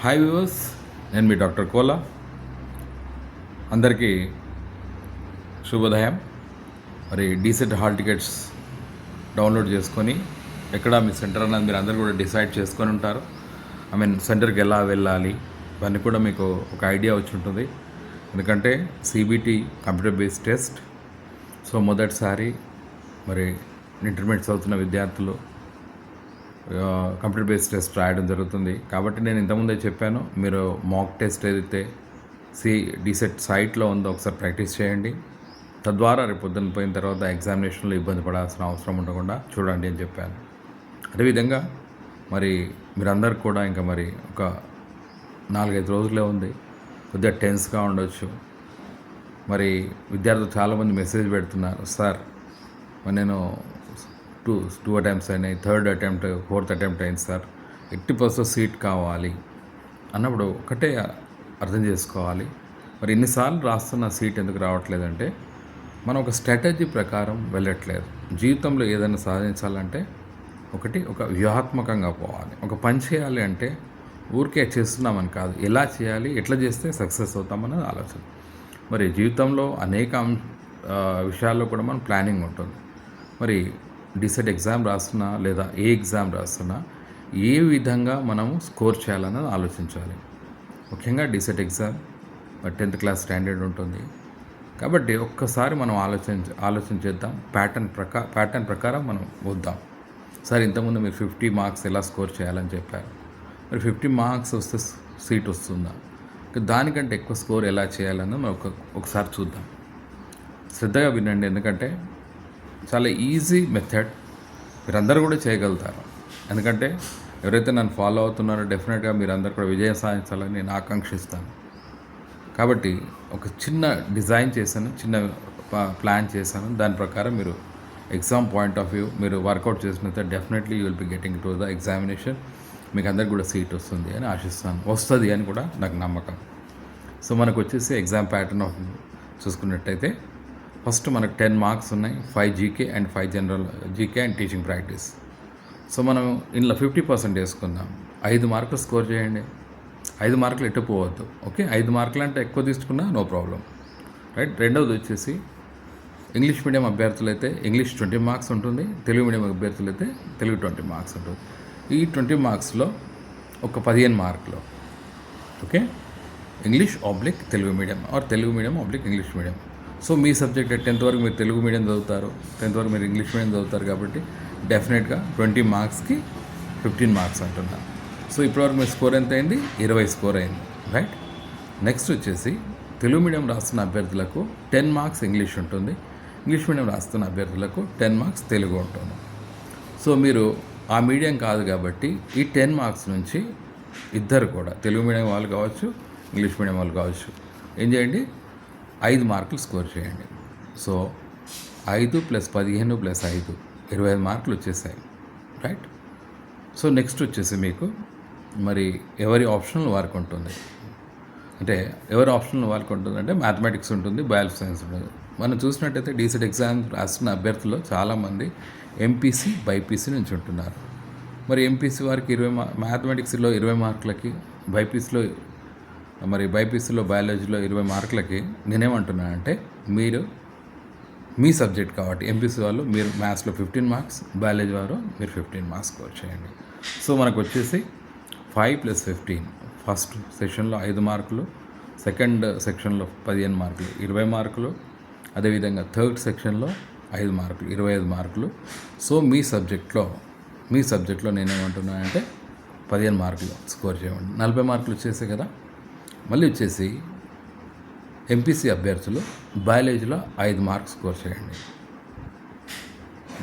Hi viewers, నేను మీ doctor Kola. అందరికీ శుభోదయం. మరి డీసెట్ హాల్ టికెట్స్ డౌన్లోడ్ చేసుకొని ఎక్కడ మీ సెంటర్ అన్నది మీరు అందరూ కూడా డిసైడ్ చేసుకొని ఉంటారు. సెంటర్కి ఎలా వెళ్ళాలి ఇవన్నీ కూడా మీకు ఒక ఐడియా వచ్చి ఉంటుంది. ఎందుకంటే CBT computer based test. So మొదటిసారి మరి ఇంటర్మీడియట్ చదువుతున్న విద్యార్థులు కంప్యూటర్ బేస్డ్ టెస్ట్ రాయడం జరుగుతుంది. కాబట్టి నేను ఇంతకుముందే చెప్పాను, మీరు మాక్ టెస్ట్ ఏదైతే డీసెట్ సైట్లో ఉందో ఒకసారి ప్రాక్టీస్ చేయండి. తద్వారా రేపు పొద్దున్న పోయిన తర్వాత ఎగ్జామినేషన్లో ఇబ్బంది పడాల్సిన అవసరం ఉండకుండా చూడండి అని చెప్పాను. అదేవిధంగా మరి మీరందరూ కూడా ఇంకా మరి ఒక 4-5 రోజులే ఉంది. కొద్దిగా టెన్స్గా ఉండొచ్చు. మరి విద్యార్థులు చాలామంది మెసేజ్ పెడుతున్నారు, సార్ మరి నేను టూ అటెంప్ట్స్ అయినాయి, 3rd అటెంప్ట్ 4th అటెంప్ట్ అయింది సార్, 80% సీట్ కావాలి అన్నప్పుడు ఒకటే అర్థం చేసుకోవాలి. మరి ఇన్నిసార్లు రాస్తున్న సీట్ ఎందుకు రావట్లేదంటే మనం ఒక స్ట్రాటజీ ప్రకారం వెళ్ళట్లేదు. జీవితంలో ఏదైనా సాధించాలంటే ఒక వ్యూహాత్మకంగా పోవాలి. ఒక పని చేయాలి అంటే ఊరికే చేస్తున్నామని కాదు, ఎలా చేయాలి, ఎట్లా చేస్తే సక్సెస్ అవుతామన్నది ఆలోచన. మరి జీవితంలో అనేక విషయాల్లో కూడా మనం ప్లానింగ్ ఉంటుంది. మరి డీసెట్ ఎగ్జామ్ రాస్తున్నా లేదా ఏ ఎగ్జామ్ రాస్తున్నా ఏ విధంగా మనము స్కోర్ చేయాలన్నది ఆలోచించాలి. ముఖ్యంగా DEECET exam 10th class standard ఉంటుంది. కాబట్టి ఒక్కసారి మనం ఆలోచన చేద్దాం. ప్యాటర్న్ ప్రకారం మనం వద్దాం. సార్ ఇంతకుముందు మీరు 50 మార్క్స్ ఎలా స్కోర్ చేయాలని చెప్పారు. మరి 50 మార్క్స్ వస్తే సీట్ వస్తుందా? దానికంటే ఎక్కువ స్కోర్ ఎలా చేయాలన్నది మనం ఒకసారి చూద్దాం. శ్రద్ధగా వినండి, ఎందుకంటే చాలా ఈజీ మెథడ్, మీరందరూ కూడా చేయగలుగుతారు. ఎందుకంటే ఎవరైతే నన్ను ఫాలో అవుతున్నారో డెఫినెట్గా మీరందరూ కూడా విజయం సాధించాలని నేను ఆకాంక్షిస్తాను. కాబట్టి ఒక చిన్న డిజైన్ చేశాను, చిన్న ప్లాన్ చేశాను. దాని ప్రకారం మీరు ఎగ్జామ్ పాయింట్ ఆఫ్ వ్యూ మీరు వర్కౌట్ చేసినట్లయితే definitely you will be getting to the examination. మీకు అందరికి కూడా సీట్ వస్తుంది అని ఆశిస్తాను, వస్తుంది అని కూడా నాకు నమ్మకం. సో మనకు వచ్చేసి ఎగ్జామ్ ప్యాటర్న్ ఆఫ్ చూసుకున్నట్టయితే ఫస్ట్ మనకు 10 మార్క్స్ ఉన్నాయి, 5 GK and 5 general GK and teaching practice. So మనం ఇందులో 50% వేసుకుందాం. 5 మార్కులు స్కోర్ చేయండి. 5 మార్కులు ఎటు పోవద్దు. ఓకే, 5 మార్కులు అంటే ఎక్కువ తీసుకున్నా నో ప్రాబ్లం, రైట్. రెండవది వచ్చేసి ఇంగ్లీష్ మీడియం అభ్యర్థులు అయితే ఇంగ్లీష్ 20 మార్క్స్ ఉంటుంది, తెలుగు మీడియం అభ్యర్థులు అయితే తెలుగు 20 మార్క్స్ ఉంటుంది. ఈ 20 మార్క్స్లో ఒక 15 మార్కులు okay English oblique Telugu medium are Telugu medium oblique English medium. So me subject 10th వరకు మీరు తెలుగు మీడియం చదువుతారు, 10th వరకు మీరు ఇంగ్లీష్ మీడియం చదువుతారు. కాబట్టి డెఫినెట్గా 20 మార్క్స్కి 15 మార్క్స్ అంటున్నారు. సో ఇప్పటివరకు మీ స్కోర్ ఎంత అయింది? 20 స్కోర్ అయింది, రైట్. నెక్స్ట్ వచ్చేసి తెలుగు మీడియం రాస్తున్న అభ్యర్థులకు 10 మార్క్స్ ఇంగ్లీష్ ఉంటుంది, ఇంగ్లీష్ మీడియం రాస్తున్న అభ్యర్థులకు 10 మార్క్స్ తెలుగు ఉంటుంది. సో మీరు ఆ మీడియం కాదు కాబట్టి ఈ 10 మార్క్స్ నుంచి ఇద్దరు కూడా తెలుగు మీడియం వాళ్ళు కావచ్చు, ఇంగ్లీష్ మీడియం వాళ్ళు కావచ్చు, ఏం చేయండి, 5 మార్కులు స్కోర్ చేయండి. సో 5 + 15 + 5 25 మార్కులు వచ్చేసాయి, రైట్. సో నెక్స్ట్ వచ్చేసి మీకు మరి ఎవరి ఆప్షనల్ వారికి ఉంటుంది. అంటే ఎవరి ఆప్షనల్ వారికి ఉంటుందంటే మ్యాథమెటిక్స్ ఉంటుంది, బయాలజీ సైన్స్ ఉంటుంది. మనం చూసినట్టయితే డీసెట్ ఎగ్జామ్ రాస్తున్న అభ్యర్థులు చాలామంది ఎంపీసీ బైపీసీ నుంచి ఉంటున్నారు. మరి ఎంపీసీ వారికి 20 మ్యాథమెటిక్స్లో 20 మార్కులకి, బైపీసీలో బయాలజీలో 20 మార్కులకి నేనేమంటున్నానంటే మీరు మీ సబ్జెక్ట్ కాబట్టి ఎంపీసీ వాళ్ళు మీరు మ్యాథ్స్లో 15 మార్క్స్, బయాలజీ వారు మీరు 15 మార్క్స్ స్కోర్ చేయండి. సో మనకు వచ్చేసి 5 + 15 ఫస్ట్ సెక్షన్లో 5 మార్కులు, సెకండ్ సెక్షన్లో 15 మార్కులు 20 మార్కులు, అదేవిధంగా థర్డ్ సెక్షన్లో 5 మార్కులు 25 మార్కులు. సో మీ సబ్జెక్ట్లో నేనేమంటున్నానంటే 15 మార్కులు స్కోర్ చేయండి. 40 మార్కులు వచ్చేసాయి కదా. మళ్ళీ వచ్చేసి ఎంపీసీ అభ్యర్థులు బయాలజీలో 5 మార్క్స్ స్కోర్ చేయండి.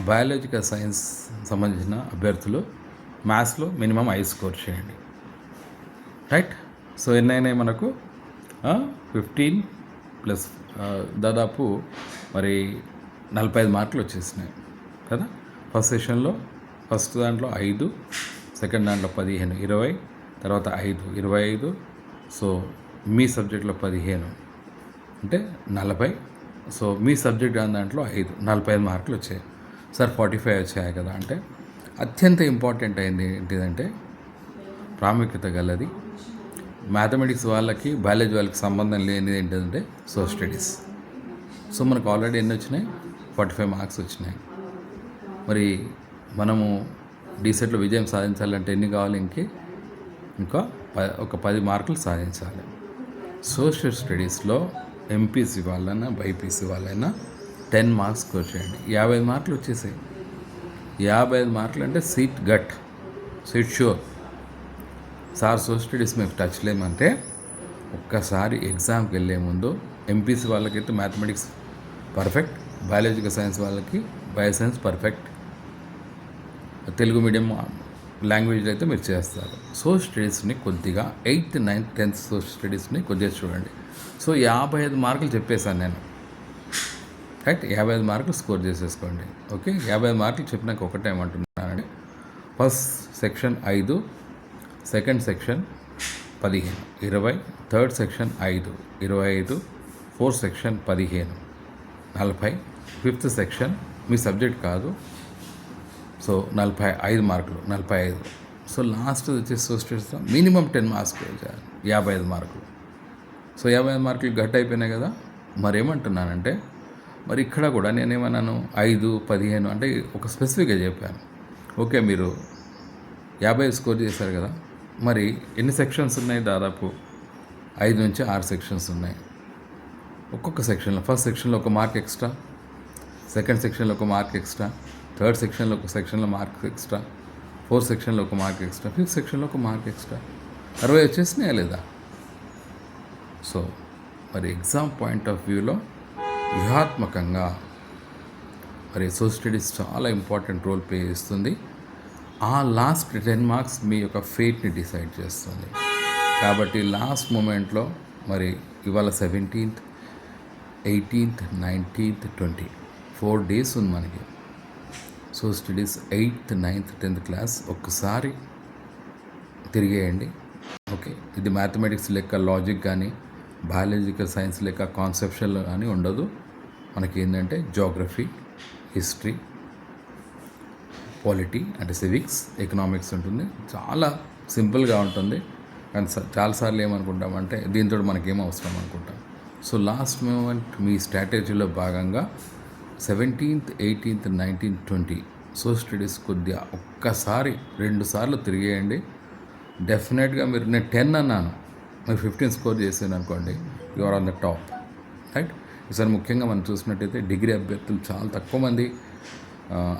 బయాలజికల్ సైన్స్ సంబంధించిన అభ్యర్థులు మ్యాథ్స్లో మినిమం 5 స్కోర్ చేయండి, రైట్. సో ఎన్నైనాయి మనకు 15 ప్లస్ దాదాపు మరి 45 మార్కులు వచ్చేసినాయి కదా. ఫస్ట్ సెషన్లో ఫస్ట్ దాంట్లో 5, సెకండ్ దాంట్లో 15, 20, తర్వాత 5, 25. సో మీ సబ్జెక్ట్లో 15 అంటే 40. సో మీ సబ్జెక్ట్ దాంట్లో 5, 45 మార్కులు వచ్చాయి. సార్ 45 వచ్చాయి కదా అంటే అత్యంత ఇంపార్టెంట్ అయింది ఏంటిదంటే ప్రాముఖ్యత గలది మ్యాథమెటిక్స్ వాళ్ళకి బయాలజీ వాళ్ళకి సంబంధం లేనిది ఏంటంటే సోషల్ స్టడీస్. సో మనకు ఆల్రెడీ ఎన్ని వచ్చినాయి, 45 మార్క్స్ వచ్చినాయి. మరి మనము డీసెట్లో విజయం సాధించాలంటే ఎన్ని కావాలి, ఇంకా ఒక 10 మార్కులు సాధించాలి. సోషల్ స్టడీస్లో ఎంపీసీ వాళ్ళైనా బైపీసీ వాళ్ళైనా 10 మార్క్స్ స్కోర్ చేయండి. 55 మార్కులు వచ్చేసాయి. 55 మార్కులు అంటే seat sure. Sir social studies మేము టచ్ లేమంటే ఒక్కసారి ఎగ్జామ్కి వెళ్ళే ముందు ఎంపీసీ వాళ్ళకైతే మ్యాథమెటిక్స్ పర్ఫెక్ట్, బయాలజికల్ సైన్స్ వాళ్ళకి బయోసైన్స్ పర్ఫెక్ట్, తెలుగు మీడియం లాంగ్వేజ్లో అయితే మీరు చేస్తారు. సోషల్ స్టడీస్ని కొద్దిగా 8th, 9th, 10th సోషల్ స్టడీస్ని కొద్దిగా చూడండి. సో 55 మార్కులు చెప్పేశాను నేను, రైట్? 55 మార్కులు స్కోర్ చేసేసుకోండి. ఓకే, 55 మార్కులు చెప్పినాక ఒకటే ఏమంటున్నానండి, first section 5, second section 15, 20, third section 5, 25, fourth section 15, 40, fifth section మీ సబ్జెక్ట్ కాదు, సో 45 మార్కులు, 45. సో లాస్ట్ వచ్చేసి సోషల్ మినిమం 10 మార్క్స్ 55 మార్కులు. సో 55 మార్కులు గట్ అయిపోయినాయి కదా. మరి ఏమంటున్నానంటే, మరి ఇక్కడ కూడా నేనేమన్నాను, 5, 15 అంటే ఒక స్పెసిఫిక్గా చెప్పాను. ఓకే, మీరు 50 స్కోర్ చేశారు కదా, మరి ఎన్ని సెక్షన్స్ ఉన్నాయి? దాదాపు 5 నుంచి 6 సెక్షన్స్ ఉన్నాయి. ఒక్కొక్క సెక్షన్లో ఫస్ట్ సెక్షన్లో ఒక మార్క్ ఎక్స్ట్రా, సెకండ్ సెక్షన్లో ఒక మార్క్ ఎక్స్ట్రా, థర్డ్ సెక్షన్లో ఒక సెక్షన్లో మార్క్ ఎక్స్ట్రా, ఫోర్త్ సెక్షన్లో ఒక మార్క్ ఎక్స్ట్రా, ఫిఫ్త్ సెక్షన్లో ఒక మార్క్ ఎక్స్ట్రా, 60 వచ్చేసినాయా లేదా? సో మరి ఎగ్జామ్ పాయింట్ ఆఫ్ వ్యూలో వ్యూహాత్మకంగా మరి సోషల్ స్టడీస్ చాలా ఇంపార్టెంట్ రోల్ ప్లే చేస్తుంది. ఆ లాస్ట్ 10 మార్క్స్ మీ యొక్క ఫేట్ని డిసైడ్ చేస్తుంది. కాబట్టి లాస్ట్ మూమెంట్లో మరి ఇవాళ 17th, 18th, 19th, 20 4 days ఉంది మనకి. So studies 8th, 9th, 10th class ఒక్కసారి తిరిగేయండి. ఓకే, ఇది మ్యాథమెటిక్స్ లెక్క లాజిక్ కానీ బయాలజికల్ సైన్స్ లెక్క కాన్సెప్షువల్ కానీ ఉండదు. మనకి ఏంటంటే జోగ్రఫీ, హిస్టరీ, పాలిటీ అంటే సివిక్స్, ఎకనామిక్స్ ఉంటుంది. చాలా సింపుల్గా ఉంటుంది. కానీ చాలాసార్లు ఏమనుకుంటామంటే దీంతో మనకేం అవసరం అనుకుంటాం. సో లాస్ట్ మూమెంట్ మీ స్ట్రాటజీలో భాగంగా 17th, 18th, 19th, 20 social studies కొద్దిగా ఒక్కసారి 2 సార్లు తిరిగేయండి. డెఫినెట్గా నేను 10 అన్నాను, మీరు 15 స్కోర్ చేసాను అనుకోండి, you are on the top, right? ఈసారి ముఖ్యంగా మనం చూసినట్టయితే డిగ్రీ అభ్యర్థులు చాలా తక్కువ మంది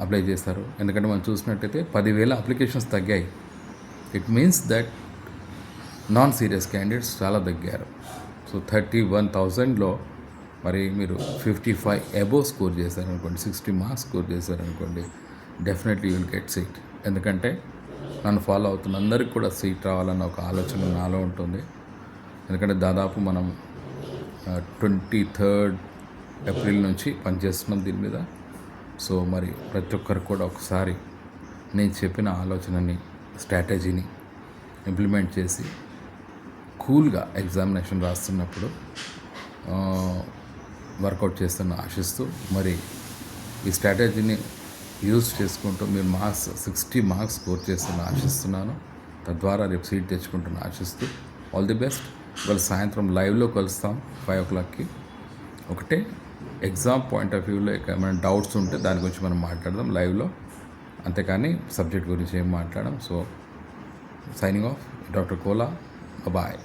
అప్లై చేస్తారు. ఎందుకంటే మనం చూసినట్టయితే 10,000 అప్లికేషన్స్ తగ్గాయి. It means that non serious candidates చాలా తగ్గారు. సో 31,000లో మరి మీరు 55 అబోవ్ స్కోర్ చేశారనుకోండి, 60 మార్క్స్ స్కోర్ చేశారనుకోండి, definitely you will get seat. ఎందుకంటే నన్ను ఫాలో అవుతున్న అందరికి కూడా సీట్ రావాలన్న ఒక ఆలోచన నాలో ఉంటుంది. ఎందుకంటే దాదాపు మనం 23rd ఏప్రిల్ నుంచి పనిచేస్తున్నాం దీని మీద. సో మరి ప్రతి ఒక్కరు కూడా ఒకసారి నేను చెప్పిన ఆలోచనని, స్ట్రాటజీని ఇంప్లిమెంట్ చేసి కూల్గా ఎగ్జామినేషన్ రాస్తున్నప్పుడు వర్కౌట్ చేస్తున్న ఆశిస్తూ, మరి ఈ స్ట్రాటజీని యూజ్ చేసుకుంటూ మీరు 60 మార్క్స్ స్కోర్ చేస్తున్న ఆశిస్తున్నాను. తద్వారా రేపు సీట్ తెచ్చుకుంటున్న ఆశిస్తూ ఆల్ ది బెస్ట్. ఇవాళ సాయంత్రం లైవ్లో కలుస్తాం 5 o'clockకి. ఒకటే ఎగ్జామ్ పాయింట్ ఆఫ్ వ్యూలో ఏమైనా డౌట్స్ ఉంటే దాని గురించి మనం మాట్లాడదాం లైవ్లో, అంతేకాని సబ్జెక్ట్ గురించి ఏం మాట్లాడడం. So signing off, doctor Kola, bye.